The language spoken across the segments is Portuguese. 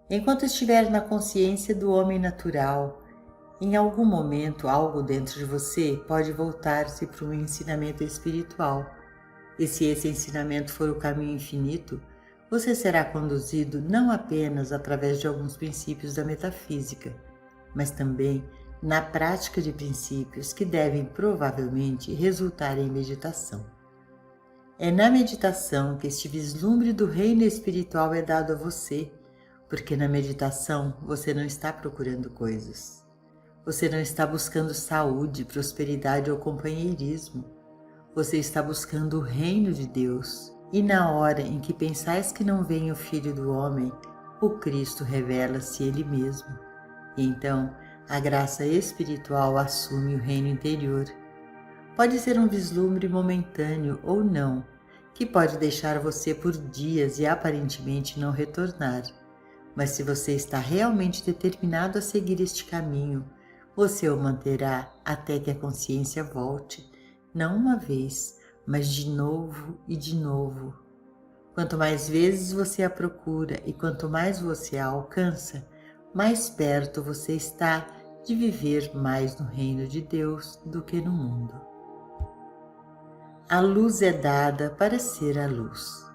Enquanto estiver na consciência do homem natural, em algum momento algo dentro de você pode voltar-se para um ensinamento espiritual. E se esse ensinamento for o caminho infinito, você será conduzido não apenas através de alguns princípios da metafísica, mas também na prática de princípios que devem provavelmente resultar em meditação. É na meditação que este vislumbre do reino espiritual é dado a você, porque na meditação você não está procurando coisas. Você não está buscando saúde, prosperidade ou companheirismo. Você está buscando o reino de Deus. E na hora em que pensais que não vem o Filho do Homem, o Cristo revela-se Ele mesmo. E então a graça espiritual assume o reino interior. Pode ser um vislumbre momentâneo ou não, que pode deixar você por dias e aparentemente não retornar. Mas se você está realmente determinado a seguir este caminho, você o manterá até que a consciência volte, não uma vez, mas de novo e de novo. Quanto mais vezes você a procura e quanto mais você a alcança, mais perto você está de viver mais no reino de Deus do que no mundo. A luz é dada para ser a luz.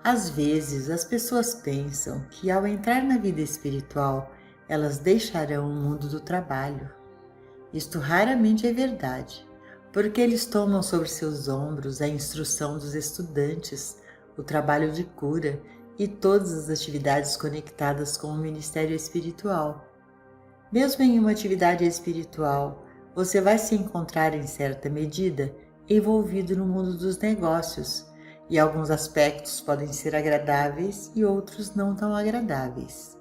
Às vezes as pessoas pensam que ao entrar na vida espiritual, elas deixarão o mundo do trabalho. Isto raramente é verdade, porque eles tomam sobre seus ombros a instrução dos estudantes, o trabalho de cura e todas as atividades conectadas com o ministério espiritual. Mesmo em uma atividade espiritual, você vai se encontrar em certa medida envolvido no mundo dos negócios, e alguns aspectos podem ser agradáveis e outros não tão agradáveis.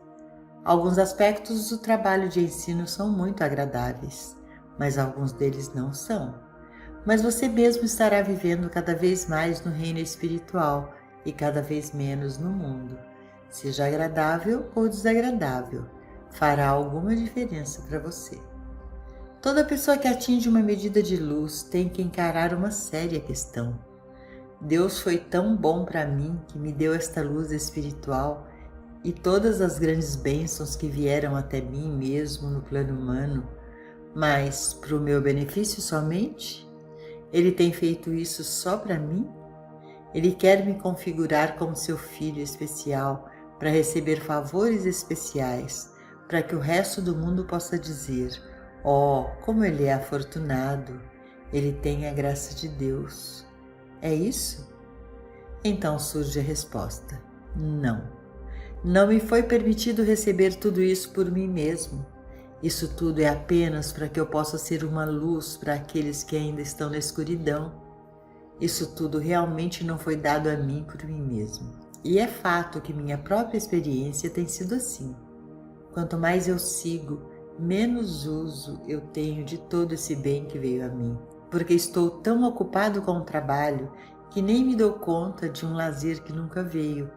Alguns aspectos do trabalho de ensino são muito agradáveis, mas alguns deles não são. Mas você mesmo estará vivendo cada vez mais no reino espiritual e cada vez menos no mundo. Seja agradável ou desagradável, fará alguma diferença para você. Toda pessoa que atinge uma medida de luz tem que encarar uma séria questão. Deus foi tão bom para mim que me deu esta luz espiritual e todas as grandes bênçãos que vieram até mim mesmo no plano humano, mas para o meu benefício somente? Ele tem feito isso só para mim? Ele quer me configurar como seu filho especial para receber favores especiais, para que o resto do mundo possa dizer: oh, como ele é afortunado, ele tem a graça de Deus. É isso? Então surge a resposta: não. Não me foi permitido receber tudo isso por mim mesmo. Isso tudo é apenas para que eu possa ser uma luz para aqueles que ainda estão na escuridão. Isso tudo realmente não foi dado a mim por mim mesmo. E é fato que minha própria experiência tem sido assim. Quanto mais eu sigo, menos uso eu tenho de todo esse bem que veio a mim, porque estou tão ocupado com o trabalho que nem me dou conta de um lazer que nunca veio,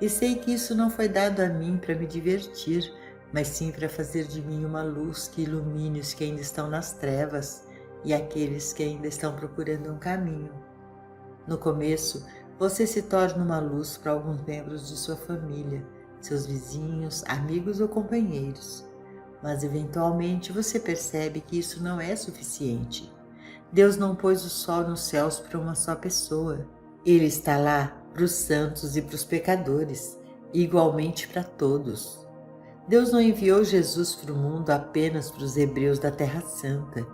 e sei que isso não foi dado a mim para me divertir, mas sim para fazer de mim uma luz que ilumine os que ainda estão nas trevas e aqueles que ainda estão procurando um caminho. No começo, você se torna uma luz para alguns membros de sua família, seus vizinhos, amigos ou companheiros. Mas eventualmente você percebe que isso não é suficiente. Deus não pôs o sol nos céus para uma só pessoa. Ele está lá para os santos e para os pecadores, e igualmente para todos. Deus não enviou Jesus para o mundo apenas para os hebreus da Terra Santa,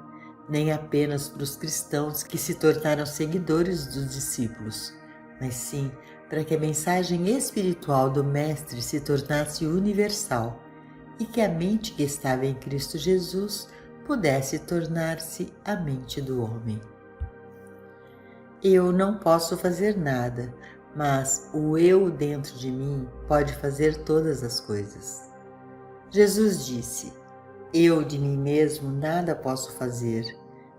nem apenas para os cristãos que se tornaram seguidores dos discípulos, mas sim para que a mensagem espiritual do Mestre se tornasse universal e que a mente que estava em Cristo Jesus pudesse tornar-se a mente do homem. Eu não posso fazer nada, mas o eu dentro de mim pode fazer todas as coisas. Jesus disse: eu de mim mesmo nada posso fazer.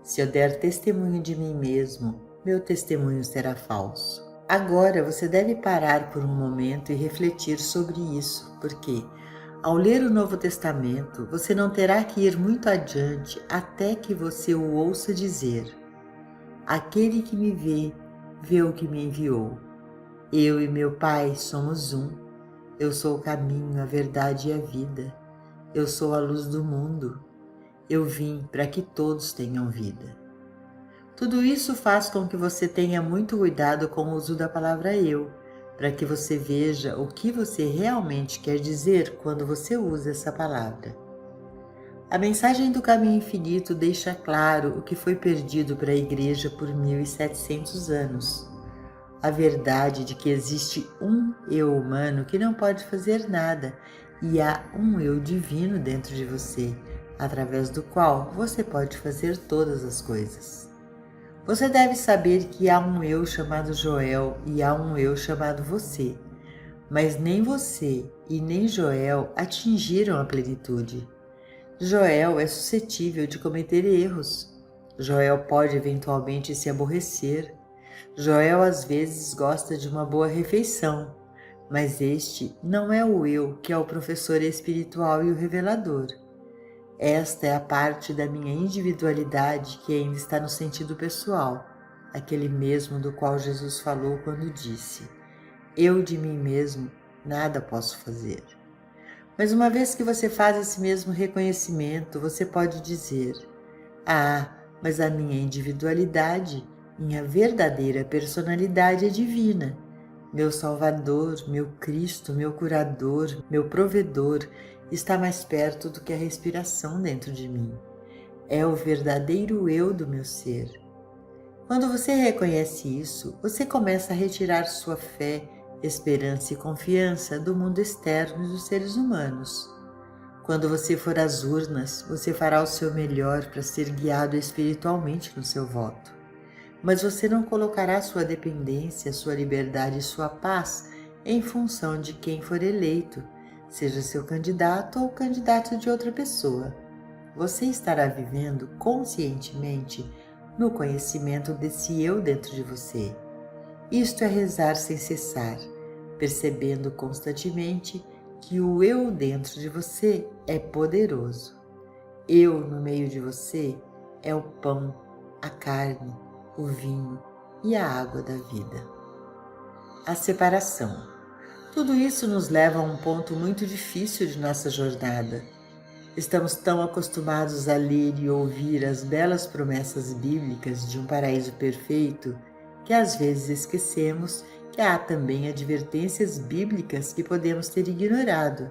Se eu der testemunho de mim mesmo, meu testemunho será falso. Agora você deve parar por um momento e refletir sobre isso, porque ao ler o Novo Testamento, você não terá que ir muito adiante até que você o ouça dizer: aquele que me vê, vê o que me enviou. Eu e meu Pai somos um. Eu sou o caminho, a verdade e a vida. Eu sou a luz do mundo. Eu vim para que todos tenham vida. Tudo isso faz com que você tenha muito cuidado com o uso da palavra eu, para que você veja o que você realmente quer dizer quando você usa essa palavra. A mensagem do caminho infinito deixa claro o que foi perdido para a Igreja por 1700 anos. A verdade de que existe um eu humano que não pode fazer nada e há um eu divino dentro de você, através do qual você pode fazer todas as coisas. Você deve saber que há um eu chamado Joel e há um eu chamado você, mas nem você e nem Joel atingiram a plenitude. Joel é suscetível de cometer erros. Joel pode eventualmente se aborrecer. Joel às vezes gosta de uma boa refeição, mas este não é o eu que é o professor espiritual e o revelador. Esta é a parte da minha individualidade que ainda está no sentido pessoal, aquele mesmo do qual Jesus falou quando disse: eu de mim mesmo nada posso fazer. Mas uma vez que você faz esse mesmo reconhecimento, você pode dizer: ah, mas a minha individualidade, minha verdadeira personalidade é divina. Meu Salvador, meu Cristo, meu curador, meu provedor está mais perto do que a respiração dentro de mim. É o verdadeiro eu do meu ser. Quando você reconhece isso, você começa a retirar sua fé, esperança e confiança do mundo externo e dos seres humanos. Quando você for às urnas, você fará o seu melhor para ser guiado espiritualmente no seu voto. Mas você não colocará sua dependência, sua liberdade e sua paz em função de quem for eleito, seja seu candidato ou o candidato de outra pessoa. Você estará vivendo conscientemente no conhecimento desse eu dentro de você. Isto é rezar sem cessar, percebendo constantemente que o eu dentro de você é poderoso. Eu no meio de você é o pão, a carne, o vinho e a água da vida. A separação. Tudo isso nos leva a um ponto muito difícil de nossa jornada. Estamos tão acostumados a ler e ouvir as belas promessas bíblicas de um paraíso perfeito que às vezes esquecemos que há também advertências bíblicas que podemos ter ignorado.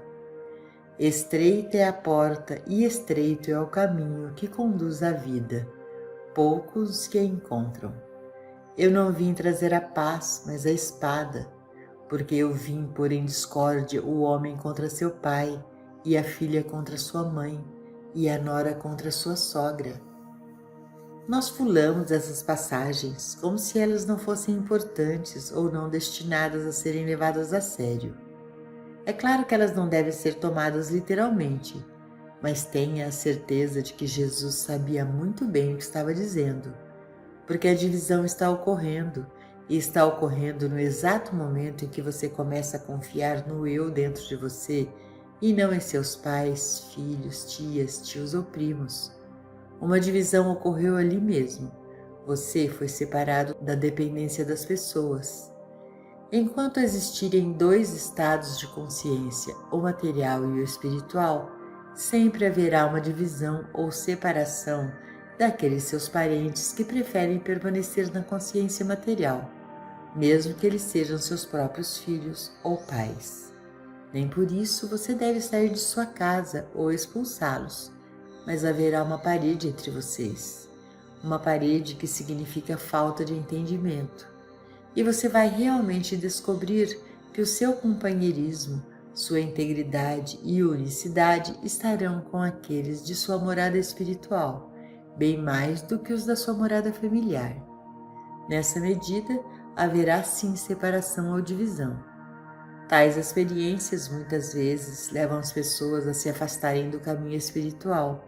Estreita é a porta e estreito é o caminho que conduz à vida. Poucos que a encontram. Eu não vim trazer a paz, mas a espada, porque eu vim pôr em discórdia o homem contra seu pai, e a filha contra sua mãe, e a nora contra sua sogra. Nós pulamos essas passagens como se elas não fossem importantes ou não destinadas a serem levadas a sério. É claro que elas não devem ser tomadas literalmente, mas tenha a certeza de que Jesus sabia muito bem o que estava dizendo, porque a divisão está ocorrendo, e está ocorrendo no exato momento em que você começa a confiar no eu dentro de você e não em seus pais, filhos, tias, tios ou primos. Uma divisão ocorreu ali mesmo. Você foi separado da dependência das pessoas. Enquanto existirem dois estados de consciência, o material e o espiritual, sempre haverá uma divisão ou separação daqueles seus parentes que preferem permanecer na consciência material, mesmo que eles sejam seus próprios filhos ou pais. Nem por isso você deve sair de sua casa ou expulsá-los, mas haverá uma parede entre vocês, uma parede que significa falta de entendimento, e você vai realmente descobrir que o seu companheirismo, sua integridade e unicidade estarão com aqueles de sua morada espiritual, bem mais do que os da sua morada familiar. Nessa medida, haverá sim separação ou divisão. Tais experiências muitas vezes levam as pessoas a se afastarem do caminho espiritual.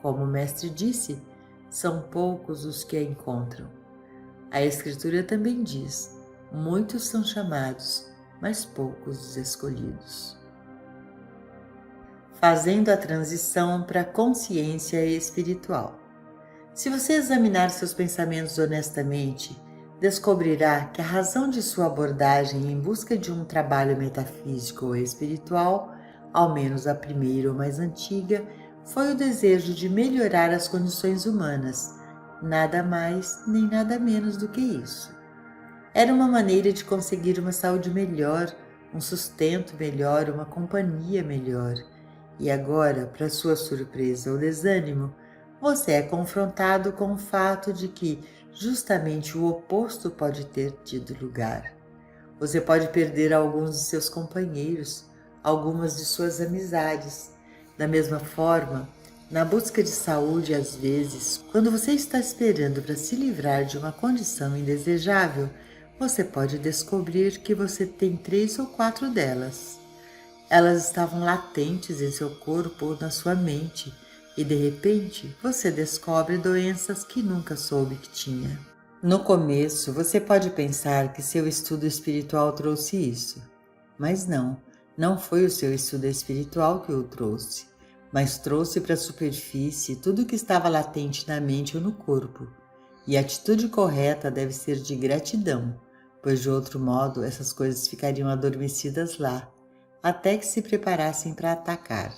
Como o Mestre disse, são poucos os que a encontram. A Escritura também diz: muitos são chamados, mas poucos os escolhidos. Fazendo a transição para a consciência espiritual. Se você examinar seus pensamentos honestamente, descobrirá que a razão de sua abordagem em busca de um trabalho metafísico ou espiritual, ao menos a primeira ou mais antiga, foi o desejo de melhorar as condições humanas, nada mais nem nada menos do que isso. Era uma maneira de conseguir uma saúde melhor, um sustento melhor, uma companhia melhor. E agora, para sua surpresa ou desânimo, você é confrontado com o fato de que justamente o oposto pode ter tido lugar. Você pode perder alguns de seus companheiros, algumas de suas amizades. Da mesma forma, na busca de saúde, às vezes, quando você está esperando para se livrar de uma condição indesejável, você pode descobrir que você tem 3 ou 4 delas. Elas estavam latentes em seu corpo ou na sua mente, e de repente você descobre doenças que nunca soube que tinha. No começo, você pode pensar que seu estudo espiritual trouxe isso, mas não foi o seu estudo espiritual que o trouxe, mas trouxe para a superfície tudo que estava latente na mente ou no corpo. E a atitude correta deve ser de gratidão, pois de outro modo essas coisas ficariam adormecidas lá, até que se preparassem para atacar.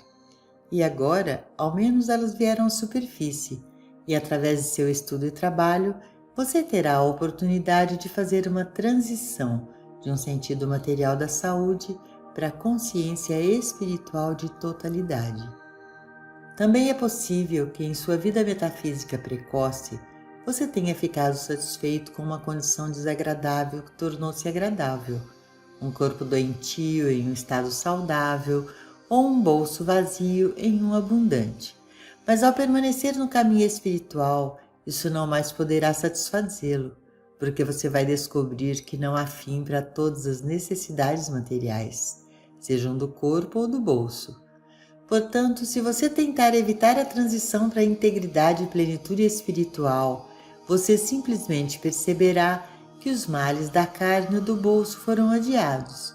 E agora, ao menos elas vieram à superfície, e através de seu estudo e trabalho, você terá a oportunidade de fazer uma transição de um sentido material da saúde para a consciência espiritual de totalidade. Também é possível que em sua vida metafísica precoce você tenha ficado satisfeito com uma condição desagradável que tornou-se agradável, um corpo doentio em um estado saudável ou um bolso vazio em um abundante. Mas ao permanecer no caminho espiritual, isso não mais poderá satisfazê-lo, porque você vai descobrir que não há fim para todas as necessidades materiais, sejam do corpo ou do bolso. Portanto, se você tentar evitar a transição para a integridade e plenitude espiritual, você simplesmente perceberá que os males da carne ou do bolso foram adiados.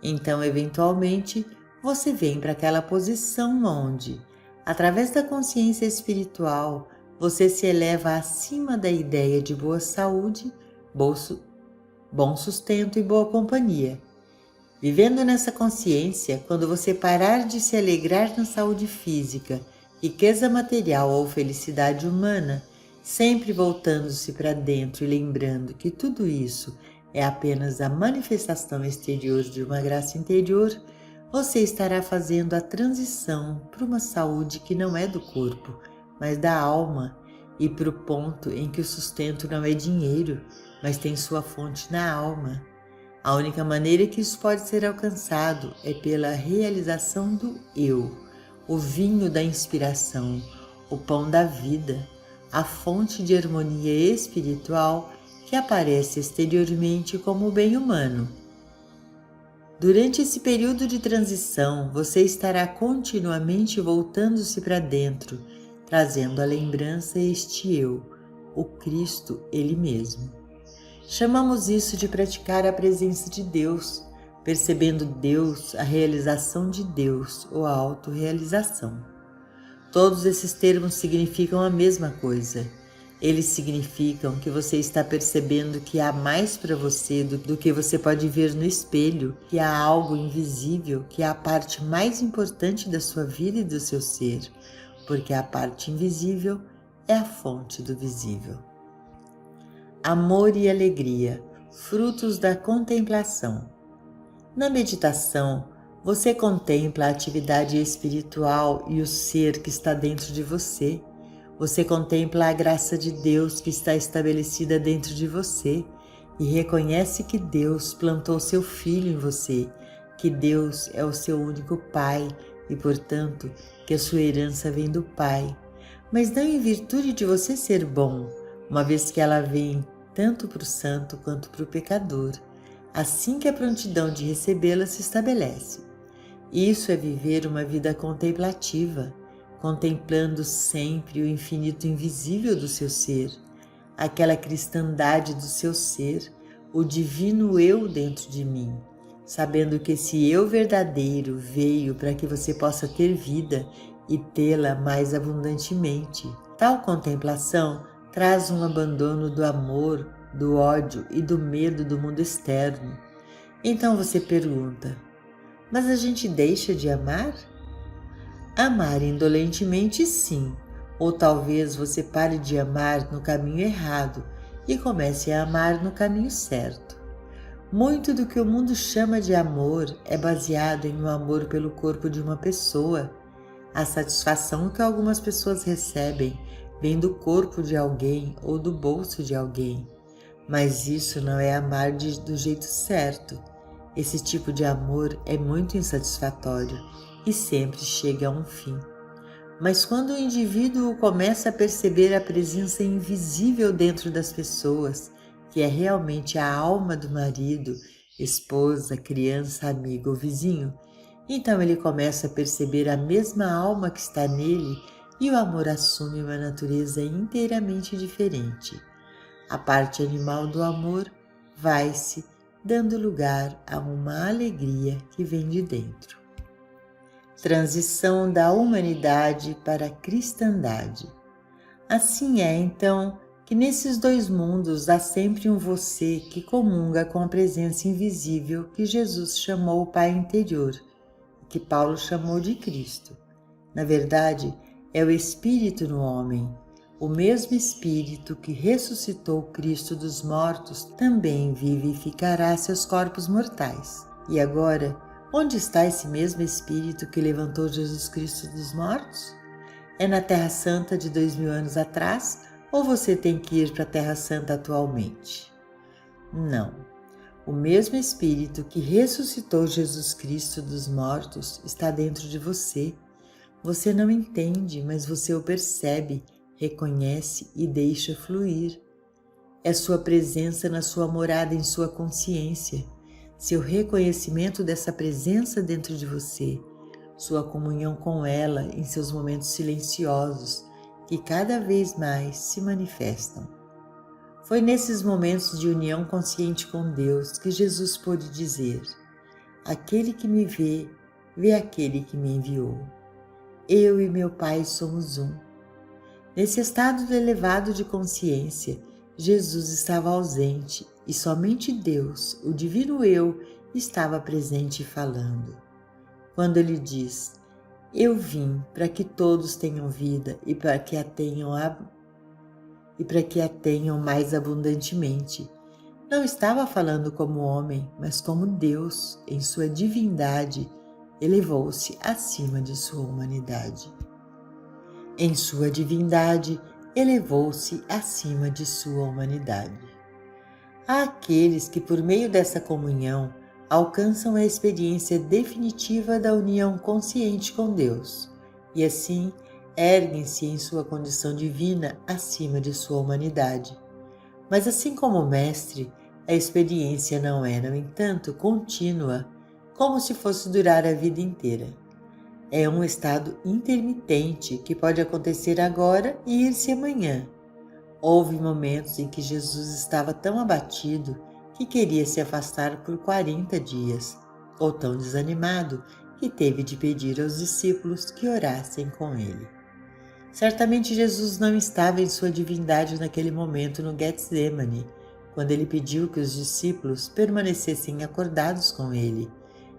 Então, eventualmente, você vem para aquela posição onde, através da consciência espiritual, você se eleva acima da ideia de boa saúde, bom sustento e boa companhia. Vivendo nessa consciência, quando você parar de se alegrar na saúde física, riqueza material ou felicidade humana, sempre voltando-se para dentro e lembrando que tudo isso é apenas a manifestação exterior de uma graça interior, você estará fazendo a transição para uma saúde que não é do corpo, mas da alma, e para o ponto em que o sustento não é dinheiro, mas tem sua fonte na alma. A única maneira que isso pode ser alcançado é pela realização do eu, o vinho da inspiração, o pão da vida, a fonte de harmonia espiritual que aparece exteriormente como o bem humano. Durante esse período de transição, você estará continuamente voltando-se para dentro, trazendo à lembrança este eu, o Cristo Ele mesmo. Chamamos isso de praticar a presença de Deus, percebendo Deus, a realização de Deus ou a autorrealização. Todos esses termos significam a mesma coisa. Eles significam que você está percebendo que há mais para você do que você pode ver no espelho, que há algo invisível, que é a parte mais importante da sua vida e do seu ser, porque a parte invisível é a fonte do visível. Amor e alegria, frutos da contemplação. Na meditação, você contempla a atividade espiritual e o ser que está dentro de você. Você contempla a graça de Deus que está estabelecida dentro de você e reconhece que Deus plantou seu Filho em você, que Deus é o seu único Pai e, portanto, que a sua herança vem do Pai. Mas não em virtude de você ser bom, uma vez que ela vem tanto para o santo quanto para o pecador, assim que a prontidão de recebê-la se estabelece. Isso é viver uma vida contemplativa, contemplando sempre o infinito invisível do seu ser, aquela cristandade do seu ser, o divino eu dentro de mim, sabendo que esse eu verdadeiro veio para que você possa ter vida e tê-la mais abundantemente. Tal contemplação traz um abandono do amor, do ódio e do medo do mundo externo. Então você pergunta: mas a gente deixa de amar? Amar indolentemente, sim, ou talvez você pare de amar no caminho errado e comece a amar no caminho certo. Muito do que o mundo chama de amor é baseado em um amor pelo corpo de uma pessoa. A satisfação que algumas pessoas recebem vem do corpo de alguém ou do bolso de alguém. Mas isso não é amar do jeito certo. Esse tipo de amor é muito insatisfatório e sempre chega a um fim. Mas quando o indivíduo começa a perceber a presença invisível dentro das pessoas, que é realmente a alma do marido, esposa, criança, amigo ou vizinho, então ele começa a perceber a mesma alma que está nele e o amor assume uma natureza inteiramente diferente. A parte animal do amor vai-se dando lugar a uma alegria que vem de dentro. Transição da humanidade para a cristandade. Assim é, então, que nesses dois mundos há sempre um você que comunga com a presença invisível que Jesus chamou o Pai interior, que Paulo chamou de Cristo. Na verdade, é o Espírito no homem. O mesmo Espírito que ressuscitou Cristo dos mortos também vivificará seus corpos mortais. E agora, onde está esse mesmo Espírito que levantou Jesus Cristo dos mortos? É na Terra Santa de 2000 anos atrás ou você tem que ir para a Terra Santa atualmente? Não. O mesmo Espírito que ressuscitou Jesus Cristo dos mortos está dentro de você. Você não entende, mas você o percebe, reconhece e deixa fluir. É sua presença na sua morada em sua consciência, seu reconhecimento dessa presença dentro de você, sua comunhão com ela em seus momentos silenciosos, que cada vez mais se manifestam. Foi nesses momentos de união consciente com Deus que Jesus pôde dizer: aquele que me vê, vê aquele que me enviou. Eu e meu Pai somos um. Nesse estado elevado de consciência, Jesus estava ausente e somente Deus, o Divino Eu, estava presente e falando. Quando ele diz: eu vim para que todos tenham vida e para que a tenham mais abundantemente. Não estava falando como homem, mas como Deus, em sua divindade, elevou-se acima de sua humanidade. Em sua divindade, elevou-se acima de sua humanidade. Há aqueles que, por meio dessa comunhão, alcançam a experiência definitiva da união consciente com Deus, e assim erguem-se em sua condição divina acima de sua humanidade. Mas assim como o Mestre, a experiência não é, no entanto, contínua, como se fosse durar a vida inteira. É um estado intermitente que pode acontecer agora e ir-se amanhã. Houve momentos em que Jesus estava tão abatido que queria se afastar por 40 dias, ou tão desanimado que teve de pedir aos discípulos que orassem com ele. Certamente Jesus não estava em sua divindade naquele momento no Getsemane, quando ele pediu que os discípulos permanecessem acordados com ele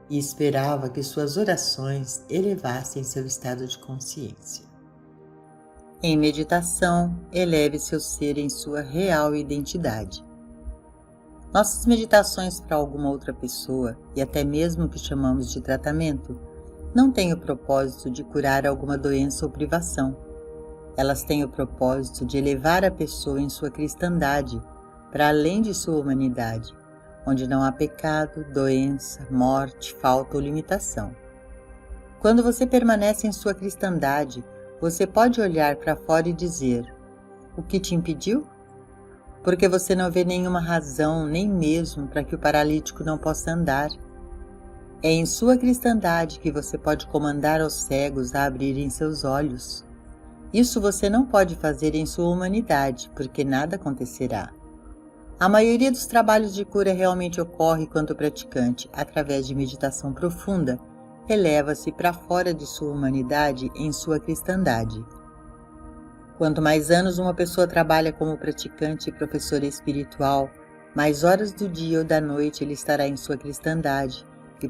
e esperava que suas orações elevassem seu estado de consciência. Em meditação, eleve seu ser em sua real identidade. Nossas meditações para alguma outra pessoa, e até mesmo o que chamamos de tratamento, não têm o propósito de curar alguma doença ou privação. Elas têm o propósito de elevar a pessoa em sua cristandade, para além de sua humanidade, onde não há pecado, doença, morte, falta ou limitação. Quando você permanece em sua cristandade, você pode olhar para fora e dizer: o que te impediu? Porque você não vê nenhuma razão, nem mesmo para que o paralítico não possa andar. É em sua cristandade que você pode comandar aos cegos a abrirem seus olhos. Isso você não pode fazer em sua humanidade, porque nada acontecerá. A maioria dos trabalhos de cura realmente ocorre quando o praticante, através de meditação profunda, eleva-se para fora de sua humanidade em sua cristandade. Quanto mais anos uma pessoa trabalha como praticante e professora espiritual, mais horas do dia ou da noite ele estará em sua cristandade e,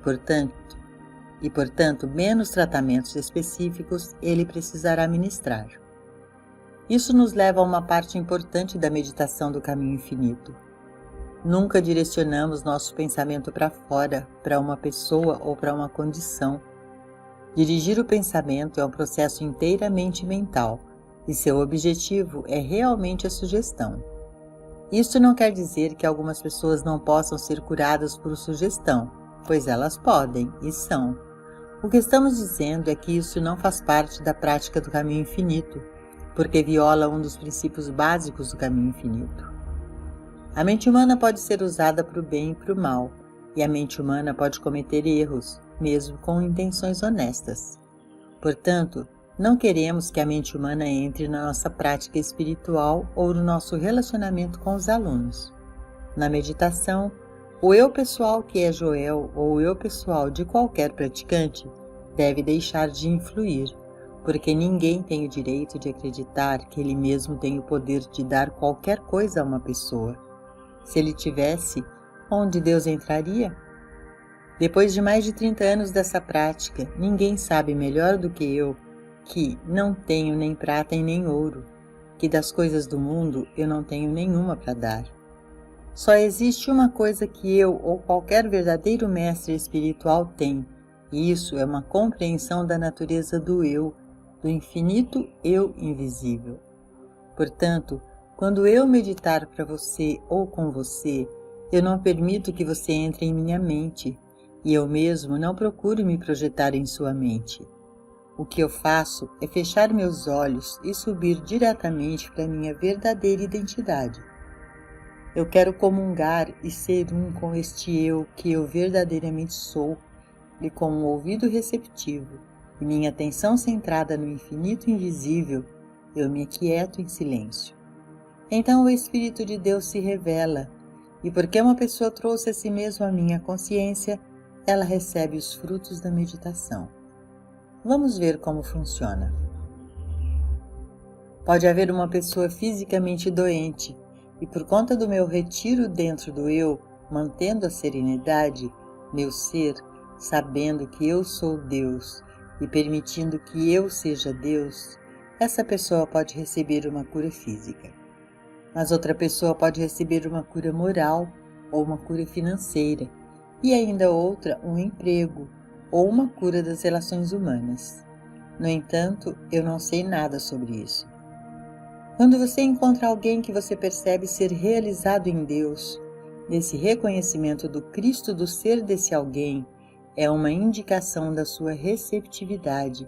portanto, menos tratamentos específicos ele precisará ministrar. Isso nos leva a uma parte importante da meditação do caminho infinito. Nunca direcionamos nosso pensamento para fora, para uma pessoa ou para uma condição. Dirigir o pensamento é um processo inteiramente mental e seu objetivo é realmente a sugestão. Isso não quer dizer que algumas pessoas não possam ser curadas por sugestão, pois elas podem e são. O que estamos dizendo é que isso não faz parte da prática do caminho infinito, porque viola um dos princípios básicos do caminho infinito. A mente humana pode ser usada para o bem e para o mal, e a mente humana pode cometer erros, mesmo com intenções honestas. Portanto, não queremos que a mente humana entre na nossa prática espiritual ou no nosso relacionamento com os alunos. Na meditação, o eu pessoal que é Joel ou o eu pessoal de qualquer praticante deve deixar de influir, porque ninguém tem o direito de acreditar que ele mesmo tem o poder de dar qualquer coisa a uma pessoa. Se ele tivesse, onde Deus entraria? Depois de mais de 30 anos dessa prática, ninguém sabe melhor do que eu que não tenho nem prata e nem ouro, que das coisas do mundo eu não tenho nenhuma para dar. Só existe uma coisa que eu ou qualquer verdadeiro mestre espiritual tem, e isso é uma compreensão da natureza do eu, do infinito eu invisível. Portanto, quando eu meditar para você ou com você, eu não permito que você entre em minha mente, e eu mesmo não procuro me projetar em sua mente. O que eu faço é fechar meus olhos e subir diretamente para minha verdadeira identidade. Eu quero comungar e ser um com este eu que eu verdadeiramente sou, e com um ouvido receptivo e minha atenção centrada no infinito invisível, eu me aquieto em silêncio. Então o Espírito de Deus se revela, e porque uma pessoa trouxe a si mesma a minha consciência, ela recebe os frutos da meditação. Vamos ver como funciona. Pode haver uma pessoa fisicamente doente, e por conta do meu retiro dentro do eu, mantendo a serenidade, meu ser, sabendo que eu sou Deus e permitindo que eu seja Deus, essa pessoa pode receber uma cura física. Mas outra pessoa pode receber uma cura moral ou uma cura financeira, e ainda outra um emprego ou uma cura das relações humanas. No entanto, eu não sei nada sobre isso. Quando você encontra alguém que você percebe ser realizado em Deus, esse reconhecimento do Cristo do ser desse alguém é uma indicação da sua receptividade,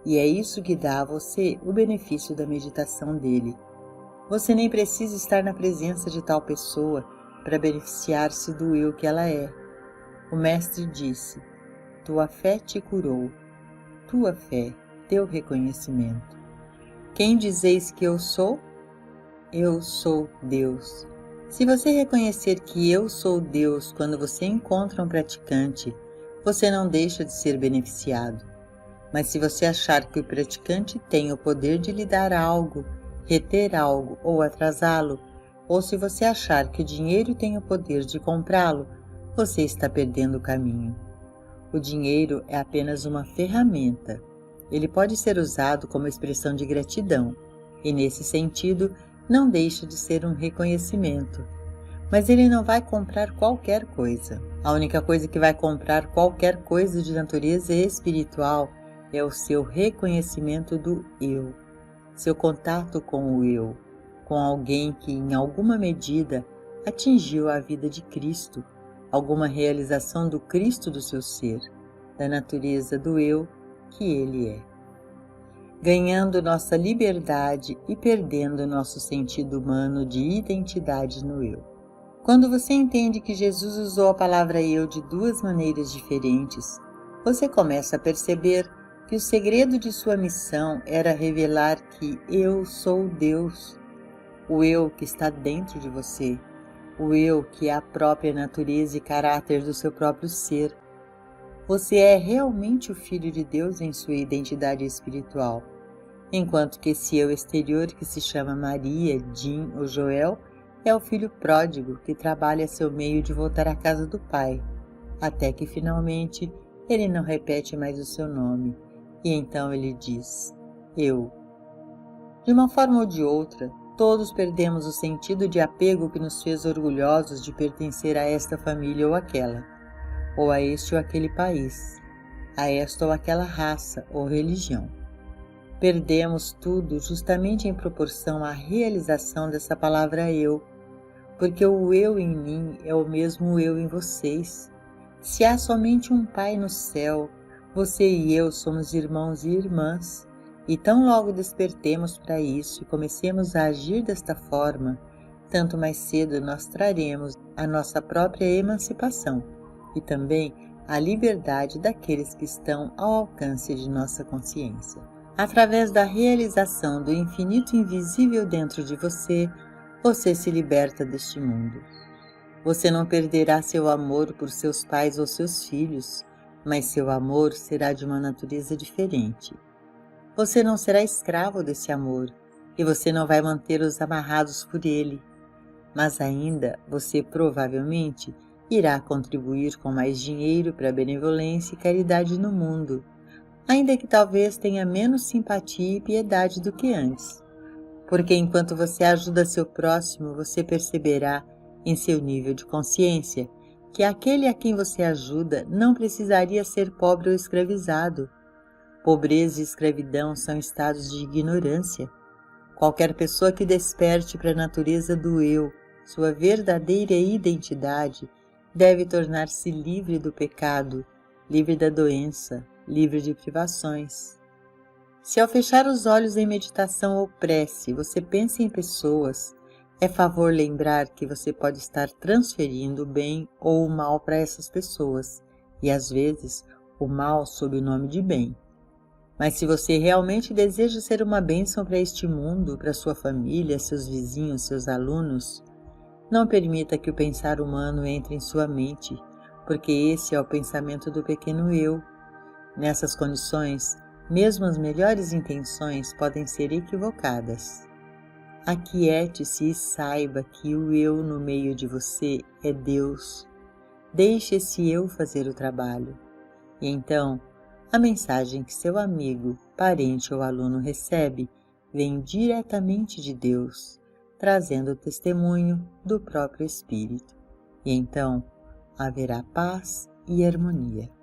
e é isso que dá a você o benefício da meditação dele. Você nem precisa estar na presença de tal pessoa para beneficiar-se do eu que ela é. O Mestre disse: tua fé te curou, tua fé, teu reconhecimento. Quem dizeis que eu sou? Eu sou Deus. Se você reconhecer que eu sou Deus quando você encontra um praticante, você não deixa de ser beneficiado. Mas se você achar que o praticante tem o poder de lhe dar algo, reter algo ou atrasá-lo, ou se você achar que o dinheiro tem o poder de comprá-lo, você está perdendo o caminho. O dinheiro é apenas uma ferramenta. Ele pode ser usado como expressão de gratidão, e nesse sentido não deixa de ser um reconhecimento. Mas ele não vai comprar qualquer coisa. A única coisa que vai comprar qualquer coisa de natureza espiritual é o seu reconhecimento do eu, seu contato com o eu, com alguém que em alguma medida atingiu a vida de Cristo, alguma realização do Cristo do seu ser, da natureza do eu que ele é. Ganhando nossa liberdade e perdendo nosso sentido humano de identidade no eu. Quando você entende que Jesus usou a palavra eu de duas maneiras diferentes, você começa a perceber que o segredo de sua missão era revelar que eu sou Deus, o eu que está dentro de você, o eu que é a própria natureza e caráter do seu próprio ser. Você é realmente o Filho de Deus em sua identidade espiritual. enquanto que esse eu exterior que se chama Maria, Jim ou Joel é o filho pródigo que trabalha seu meio de voltar à casa do pai, até que finalmente ele não repete mais o seu nome, e então ele diz, eu. De uma forma ou de outra, todos perdemos o sentido de apego que nos fez orgulhosos de pertencer a esta família ou aquela, ou a este ou aquele país, a esta ou aquela raça ou religião. Perdemos tudo justamente em proporção à realização dessa palavra eu, porque o eu em mim é o mesmo eu em vocês. Se há somente um Pai no céu, você e eu somos irmãos e irmãs, e tão logo despertemos para isso e comecemos a agir desta forma, tanto mais cedo nós traremos a nossa própria emancipação e também a liberdade daqueles que estão ao alcance de nossa consciência. Através da realização do infinito invisível dentro de você, você se liberta deste mundo. Você não perderá seu amor por seus pais ou seus filhos, mas seu amor será de uma natureza diferente. Você não será escravo desse amor, e você não vai mantê-los amarrados por ele, mas ainda você provavelmente irá contribuir com mais dinheiro para a benevolência e caridade no mundo, ainda que talvez tenha menos simpatia e piedade do que antes, porque enquanto você ajuda seu próximo, você perceberá em seu nível de consciência que aquele a quem você ajuda não precisaria ser pobre ou escravizado. Pobreza e escravidão são estados de ignorância. Qualquer pessoa que desperte para a natureza do eu, sua verdadeira identidade, deve tornar-se livre do pecado, livre da doença, livre de privações. Se ao fechar os olhos em meditação ou prece, você pensa em pessoas, é favor lembrar que você pode estar transferindo o bem ou o mal para essas pessoas, e às vezes o mal sob o nome de bem. Mas se você realmente deseja ser uma bênção para este mundo, para sua família, seus vizinhos, seus alunos, não permita que o pensar humano entre em sua mente, porque esse é o pensamento do pequeno eu. Nessas condições, mesmo as melhores intenções podem ser equivocadas. Aquiete-se e saiba que o eu no meio de você é Deus. Deixe esse eu fazer o trabalho. E então, a mensagem que seu amigo, parente ou aluno recebe vem diretamente de Deus, trazendo o testemunho do próprio Espírito. E então haverá paz e harmonia.